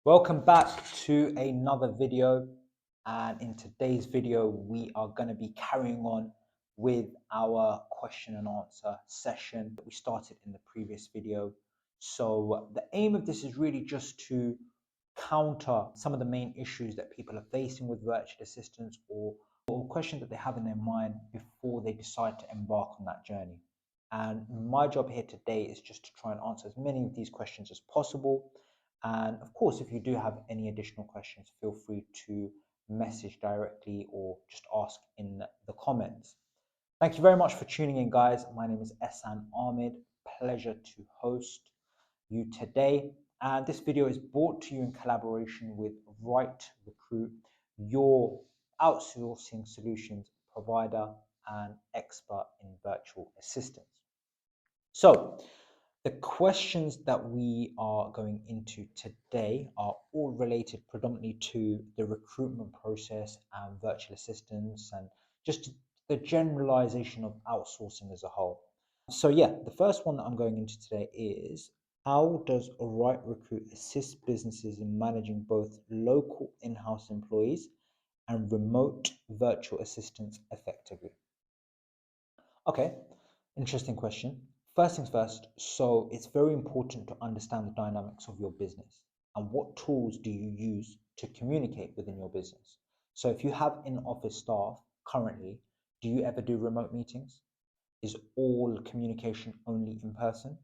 Welcome back to another video, and in today's video we are going to be carrying on with our question and answer session that we started in the previous video. So the aim of this is really just to counter some of the main issues that people are facing with virtual assistants or questions that they have in their mind before they decide to embark on that journey. And my job here today is just to try and answer as many of these questions as possible. And of course, if you do have any additional questions, feel free to message directly or just ask in the comments. Thank you very much for tuning in, guys. My name is Ehsan Ahmed. Pleasure to host you today. And this video is brought to you in collaboration with Right Recruit, your outsourcing solutions provider and expert in virtual assistants. So, the questions that we are going into today are all related predominantly to the recruitment process and virtual assistants and just the generalization of outsourcing as a whole. So yeah, the first one that I'm going into today is, how does a Right Recruit assist businesses in managing both local in-house employees and remote virtual assistants effectively? Okay, interesting question. First things first, so it's very important to understand the dynamics of your business and what tools do you use to communicate within your business. So if you have in-office staff currently, do you ever do remote meetings? Is all communication only in person?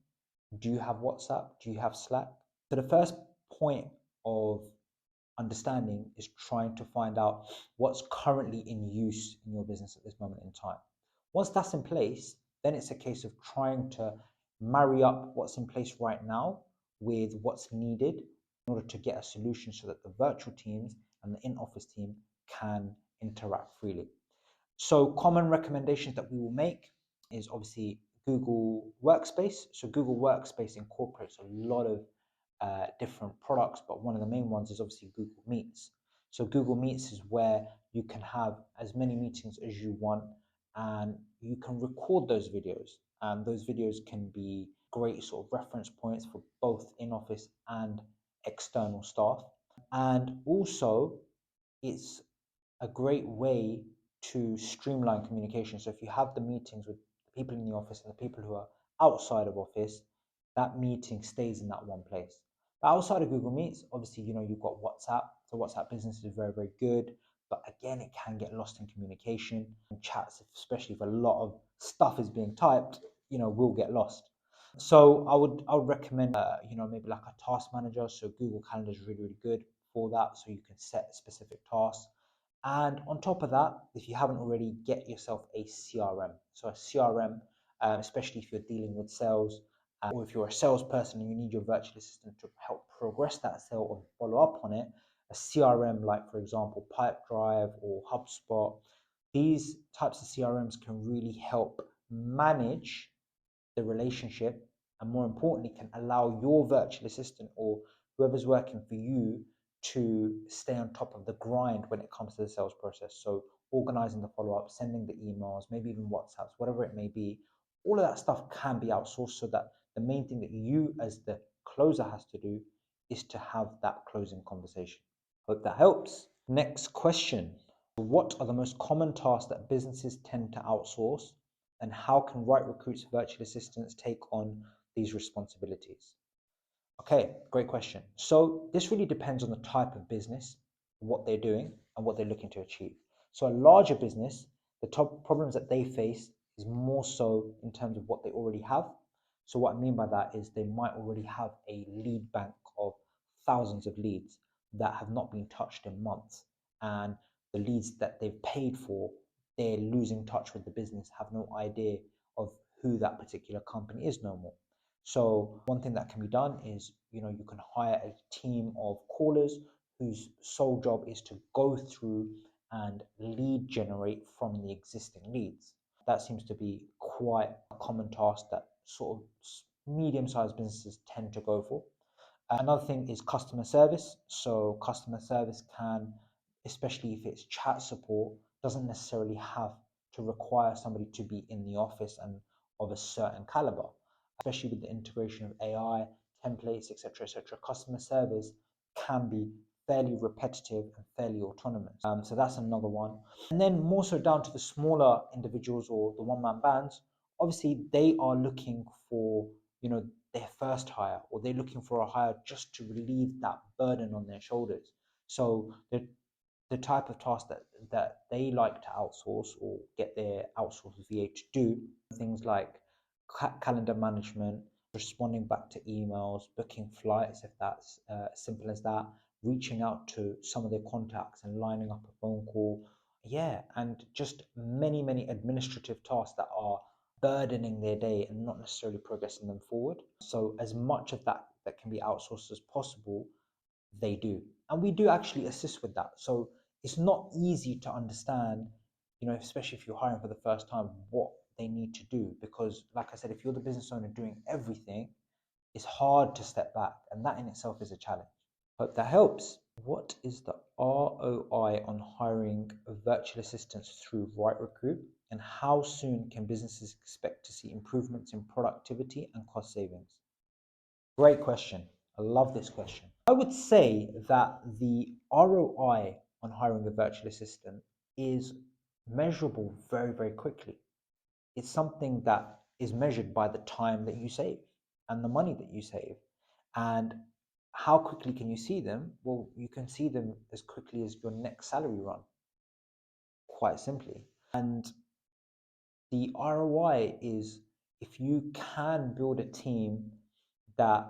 Do you have WhatsApp? Do you have Slack? So the first point of understanding is trying to find out what's currently in use in your business at this moment in time. Once that's in place, then it's a case of trying to marry up what's in place right now with what's needed in order to get a solution so that the virtual teams and the in-office team can interact freely. So common recommendations that we will make is obviously Google Workspace. So Google Workspace incorporates a lot of different products, but one of the main ones is obviously Google Meets. So Google Meets is where you can have as many meetings as you want, and you can record those videos. And those videos can be great sort of reference points for both in-office and external staff. And also, it's a great way to streamline communication. So if you have the meetings with the people in the office and the people who are outside of office, that meeting stays in that one place. But outside of Google Meets, obviously, you've got WhatsApp. So WhatsApp Business is very, very good. But again, it can get lost in communication and chats, especially if a lot of stuff is being typed, will get lost. So I would recommend, maybe like a task manager. So Google Calendar is really, really good for that. So you can set specific tasks. And on top of that, if you haven't already, get yourself a CRM. So a CRM, especially if you're dealing with sales, or if you're a salesperson and you need your virtual assistant to help progress that sale or follow up on it, a CRM like, for example, Pipedrive or HubSpot, these types of CRMs can really help manage the relationship, and more importantly, can allow your virtual assistant or whoever's working for you to stay on top of the grind when it comes to the sales process. So organizing the follow-up, sending the emails, maybe even WhatsApps, whatever it may be, all of that stuff can be outsourced, so that the main thing that you as the closer has to do is to have that closing conversation. Hope that helps. Next question. What are the most common tasks that businesses tend to outsource, and how can Right Recruit's virtual assistants take on these responsibilities? Okay, great question. So this really depends on the type of business, what they're doing, and what they're looking to achieve. So a larger business, the top problems that they face is more so in terms of what they already have. So what I mean by that is they might already have a lead bank of thousands of leads that have not been touched in months. And the leads that they've paid for, they're losing touch with the business, have no idea of who that particular company is no more. So one thing that can be done is, you can hire a team of callers whose sole job is to go through and lead generate from the existing leads. That seems to be quite a common task that sort of medium-sized businesses tend to go for. Another thing is customer service. So customer service can, especially if it's chat support, doesn't necessarily have to require somebody to be in the office and of a certain caliber, especially with the integration of AI, templates, etc., etc. Customer service can be fairly repetitive and fairly autonomous. So that's another one. And then more so down to the smaller individuals or the one-man bands, obviously they are looking for, their first hire, or they're looking for a hire just to relieve that burden on their shoulders. So the type of task that they like to outsource or get their outsourced VA to do, things like calendar management, responding back to emails, booking flights, if that's simple as that, reaching out to some of their contacts and lining up a phone call. Yeah, and just many administrative tasks that are burdening their day and not necessarily progressing them forward. So as much of that can be outsourced as possible, they do. And we do actually assist with that. So it's not easy to understand, especially if you're hiring for the first time, what they need to do. Because, like I said, if you're the business owner doing everything, it's hard to step back. And that in itself is a challenge. Hope that helps. What is the ROI on hiring virtual assistants through Right Recruit? And how soon can businesses expect to see improvements in productivity and cost savings? Great question. I love this question. I would say that the ROI on hiring a virtual assistant is measurable very quickly. It's something that is measured by the time that you save and the money that you save. And how quickly can you see them? Well, you can see them as quickly as your next salary run, quite simply. And the ROI is, if you can build a team that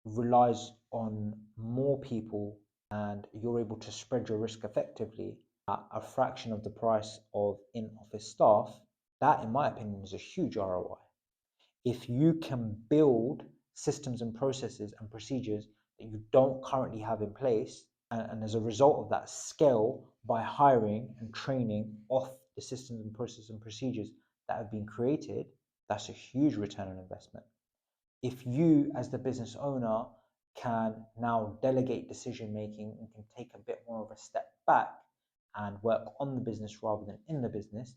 relies on more people and you're able to spread your risk effectively at a fraction of the price of in-office staff, that in my opinion is a huge ROI. If you can build systems and processes and procedures that you don't currently have in place, and as a result of that, scale by hiring and training off the systems and processes and procedures that have been created, that's a huge return on investment. If you, as the business owner, can now delegate decision making and can take a bit more of a step back and work on the business rather than in the business,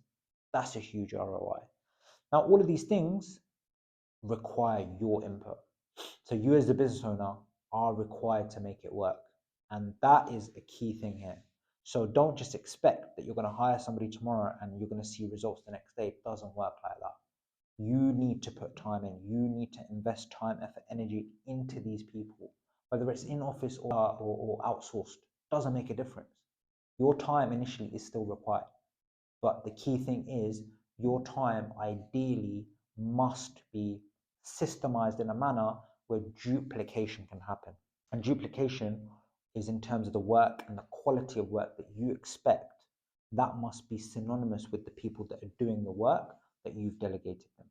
that's a huge ROI. Now, all of these things require your input. So you as the business owner are required to make it work. And that is a key thing here. So don't just expect that you're going to hire somebody tomorrow and you're going to see results the next day. It doesn't work like that. You need to put time in. You need to invest time, effort, energy into these people, whether it's in office or outsourced. Doesn't make a difference. Your time initially is still required, but the key thing is your time ideally must be systemized in a manner where duplication can happen. And duplication is in terms of the work and the quality of work that you expect. That must be synonymous with the people that are doing the work that you've delegated them.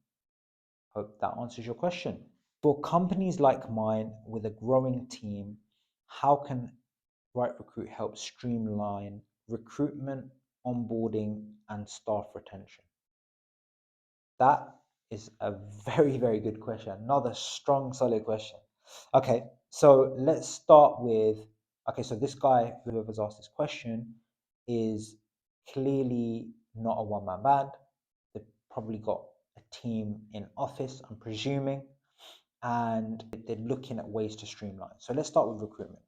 Hope that answers your question. For companies like mine with a growing team, how can Right Recruit help streamline recruitment, onboarding, and staff retention? That is a very good question. Another strong, solid question. Okay, so let's start with, so this guy, whoever's asked this question, is clearly not a one-man band. They've probably got a team in office, I'm presuming, and they're looking at ways to streamline. So let's start with recruitment.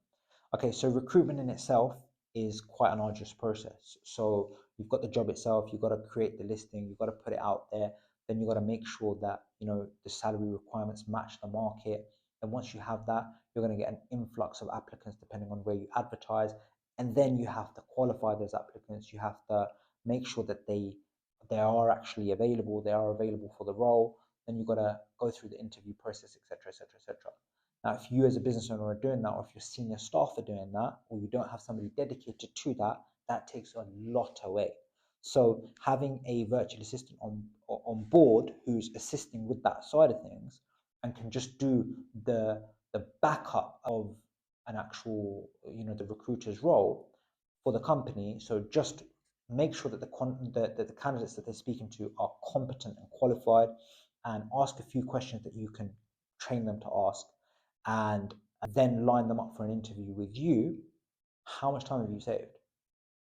Okay, so recruitment in itself is quite an arduous process. So you've got the job itself, you've got to create the listing, you've got to put it out there, then you've got to make sure that the salary requirements match the market. And once you have that, you're going to get an influx of applicants depending on where you advertise. And then you have to qualify those applicants. You have to make sure that they are actually available, they are available for the role. Then you've got to go through the interview process, etc. Now, if you as a business owner are doing that, or if your senior staff are doing that, or you don't have somebody dedicated to that, that takes a lot away. So having a virtual assistant on board who's assisting with that side of things and can just do the backup of an actual, the recruiter's role for the company. So just make sure that the candidates that they're speaking to are competent and qualified, and ask a few questions that you can train them to ask, and then line them up for an interview with you. How much time have you saved?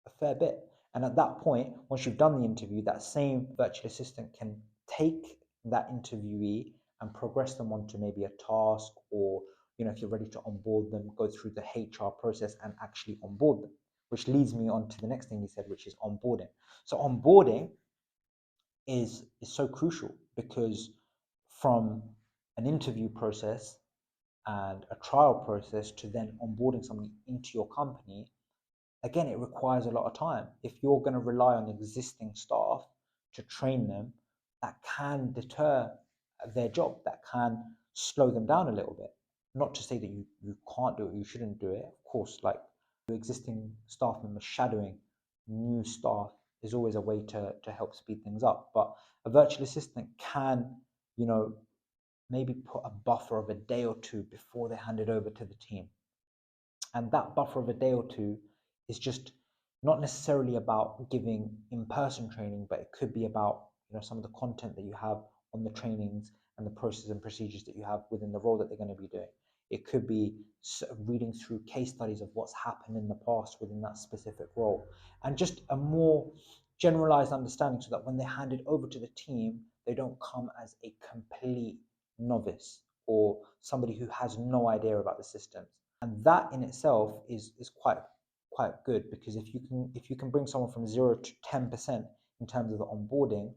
A fair bit. And at that point, once you've done the interview, that same virtual assistant can take that interviewee and progress them onto maybe a task, or if you're ready to onboard them, go through the HR process and actually onboard them. Which leads me on to the next thing you said, which is onboarding. So onboarding is so crucial, because from an interview process and a trial process to then onboarding somebody into your company, again, it requires a lot of time. If you're going to rely on existing staff to train them, that can deter their job, that can slow them down a little bit. Not to say that you can't do it, you shouldn't do it. Of course, like existing staff members shadowing new staff is always a way to help speed things up. But a virtual assistant can, maybe put a buffer of a day or two before they hand it over to the team. And that buffer of a day or two is just not necessarily about giving in-person training, but it could be about some of the content that you have on the trainings and the processes and procedures that you have within the role that they're going to be doing. It could be reading through case studies of what's happened in the past within that specific role, and just a more generalized understanding, so that when they hand it over to the team, they don't come as a complete novice or somebody who has no idea about the systems. And that in itself is quite good, because if you can bring someone from 0 to 10% in terms of the onboarding,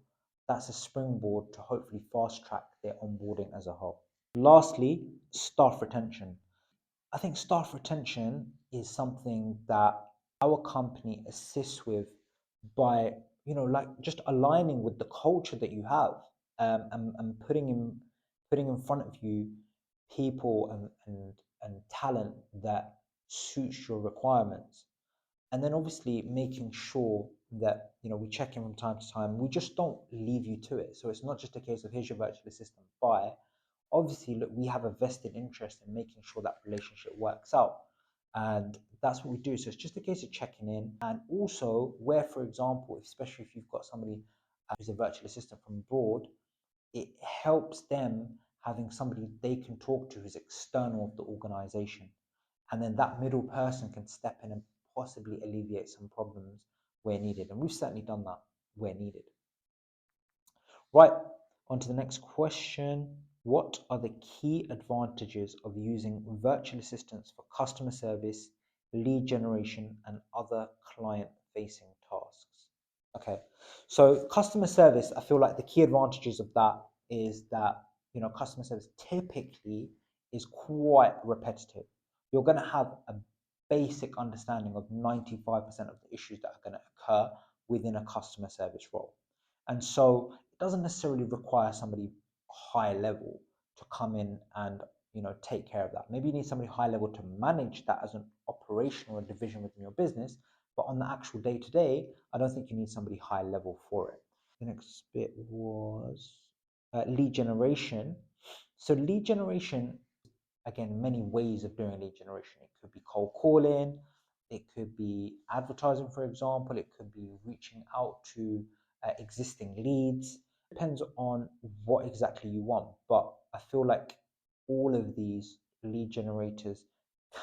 that's a springboard to hopefully fast track their onboarding as a whole. Lastly, staff retention. I think staff retention is something that our company assists with by like just aligning with the culture that you have, and putting in front of you people and talent that suits your requirements. And then obviously making sure that we check in from time to time. We just don't leave you to it. So it's not just a case of, here's your virtual assistant, bye. Obviously, look, we have a vested interest in making sure that relationship works out, and that's what we do. So it's just a case of checking in. And also, where, for example, especially if you've got somebody who's a virtual assistant from abroad, it helps them having somebody they can talk to who's external of the organization. And then that middle person can step in and possibly alleviate some problems where needed. And we've certainly done that where needed. Right, on to the next question. What are the key advantages of using virtual assistants for customer service, lead generation, and other client-facing tasks? Okay, so customer service, I feel like the key advantages of that is that, customer service typically is quite repetitive. You're going to have a basic understanding of 95% of the issues that are going to occur within a customer service role. And so it doesn't necessarily require somebody high level to come in and take care of that. Maybe you need somebody high level to manage that as an operational division within your business, but on the actual day-to-day, I don't think you need somebody high level for it. The next bit was lead generation. So lead generation, again, many ways of doing lead generation. It could be cold calling, it could be advertising, for example, it could be reaching out to existing leads. It depends on what exactly you want, but I feel like all of these lead generators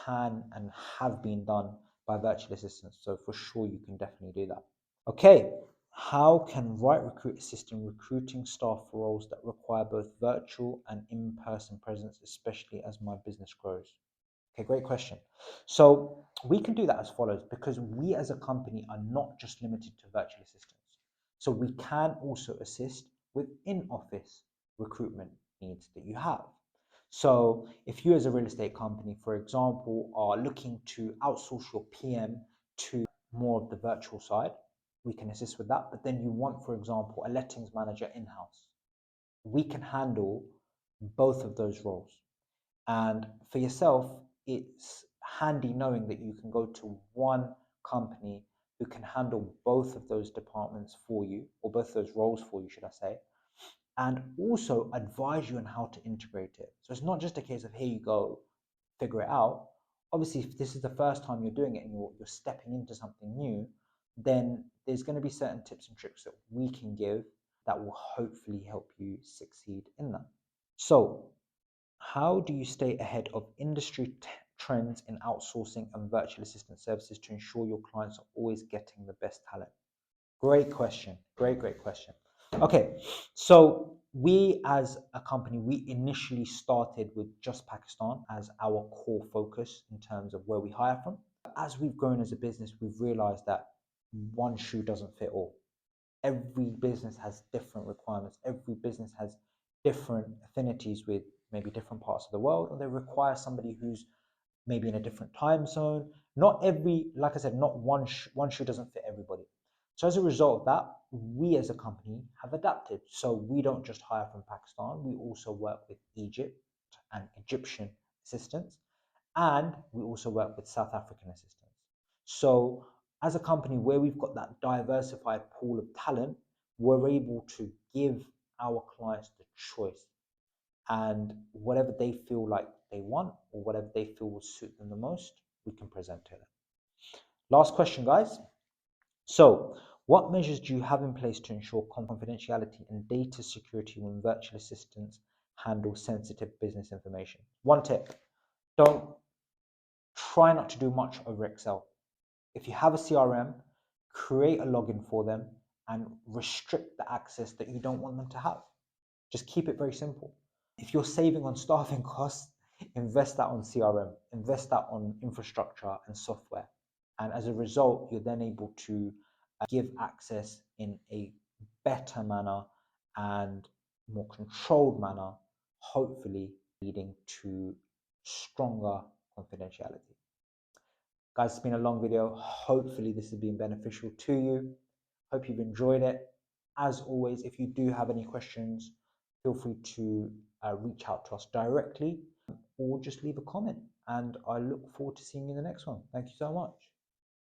can and have been done by virtual assistants. So for sure, you can definitely do that. Okay, how can Right Recruit assist in recruiting staff for roles that require both virtual and in-person presence, especially as my business grows? Okay, great question. So we can do that as follows, because we as a company are not just limited to virtual assistants. So we can also assist with in-office recruitment needs that you have. So if you as a real estate company, for example, are looking to outsource your PM to more of the virtual side, we can assist with that. But then you want, for example, a lettings manager in-house. We can handle both of those roles. And for yourself, it's handy knowing that you can go to one company who can handle both of those departments for you, or both of those roles for you, should I say, and also advise you on how to integrate it. So it's not just a case of, here you go, figure it out. Obviously, if this is the first time you're doing it and you're stepping into something new, then there's going to be certain tips and tricks that we can give that will hopefully help you succeed in that. So how do you stay ahead of industry trends in outsourcing and virtual assistant services to ensure your clients are always getting the best talent? Great question. Great question. Okay, so We as a company, we initially started with just Pakistan as our core focus in terms of where we hire from. As we've grown as a business, we've realized that one shoe doesn't fit all. Every business has different requirements. Every business has different affinities with maybe different parts of the world, or they require somebody who's maybe in a different time zone. Not every, like I said, not one shoe doesn't fit everybody. So as a result of that, we as a company have adapted. So we don't just hire from Pakistan, we also work with Egypt and Egyptian assistants, and we also work with South African assistants. So as a company where we've got that diversified pool of talent, we're able to give our clients the choice, and whatever they feel like they want or whatever they feel will suit them the most, we can present to them. Last question, guys. So what measures do you have in place to ensure confidentiality and data security when virtual assistants handle sensitive business information? One tip: don't try not to do much over Excel. If you have a CRM, create a login for them and restrict the access that you don't want them to have. Just keep it very simple. If you're saving on staffing costs, invest that on CRM, invest that on infrastructure and software. And as a result, you're then able to give access in a better manner and more controlled manner, hopefully leading to stronger confidentiality. Guys, it's been a long video. Hopefully this has been beneficial to you. Hope you've enjoyed it. As always, if you do have any questions, feel free to reach out to us directly or just leave a comment. And I look forward to seeing you in the next one. Thank you so much.